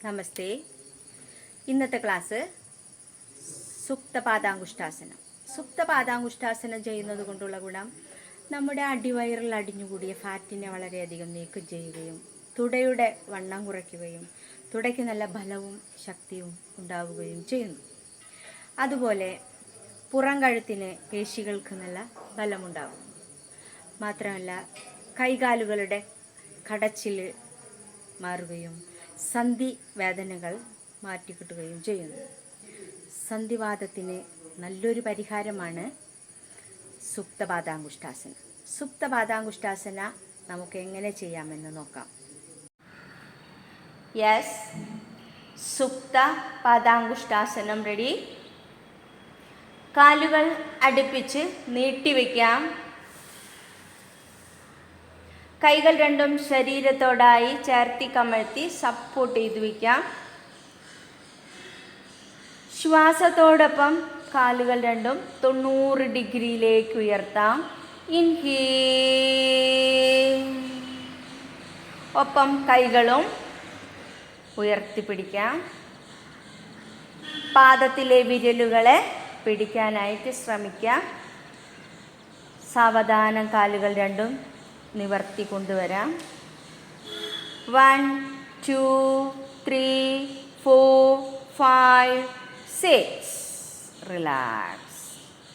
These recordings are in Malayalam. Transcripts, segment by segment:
നമസ്തേ. ഇന്നത്തെ ക്ലാസ് സുപ്തപാദാങ്കുഷ്ഠാസനം. സുപ്തപാദാങ്കുഷ്ഠാസനം ചെയ്യുന്നത് കൊണ്ടുള്ള ഗുണം നമ്മുടെ അടിവയറിൽ അടിഞ്ഞുകൂടിയ ഫാറ്റിനെ വളരെയധികം നീക്കം ചെയ്യുകയും തുടയുടെ വണ്ണം കുറയ്ക്കുകയും തുടയ്ക്ക് നല്ല ബലവും ശക്തിയും ഉണ്ടാവുകയും ചെയ്യുന്നു. അതുപോലെ പുറം കഴുത്തിന് പേശികൾക്ക് നല്ല ബലമുണ്ടാകും. മാത്രമല്ല കൈകാലുകളുടെ കടച്ചിൽ മാറുകയും സന്ധി വേദനകൾ മാറ്റിക്കിട്ടുകയും ചെയ്യുന്നു. സന്ധിവാതത്തിന് നല്ലൊരു പരിഹാരമാണ് സുപ്തപാദാങ്കുഷ്ഠാസന. സുപ്തപാദാങ്കുഷ്ഠാസന നമുക്ക് എങ്ങനെ ചെയ്യാമെന്ന് നോക്കാം. യെസ്, സുപ്തപാദാങ്കുഷ്ഠാസനം റെഡി. കാലുകൾ അടുപ്പിച്ച് നീട്ടിവെക്കാം. കൈകൾ രണ്ടും ശരീരത്തോടായി ചേർത്തി കമഴ്ത്തി സപ്പോർട്ട് ചെയ്ത് വയ്ക്കാം. ശ്വാസത്തോടൊപ്പം കാലുകൾ രണ്ടും 90 ഡിഗ്രിയിലേക്ക് ഉയർത്താം. ഇൻഹേൽ. ഒപ്പം കൈകളും ഉയർത്തിപ്പിടിക്കാം. പാദത്തിലെ വിരലുകളെ പിടിക്കാനായിട്ട് ശ്രമിക്കാം. സാവധാനം കാലുകൾ രണ്ടും നിവർത്തി കൊണ്ടുവരാം. 1 2 3 4 5 6. റിലാക്സ്.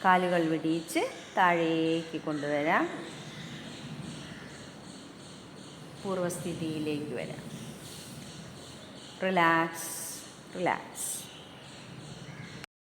കാലുകൾ വിടിയിച്ച് താഴേക്ക് കൊണ്ടുവരാം. പൂർവസ്ഥിതിയിലേക്ക് വരാം. Relax relax.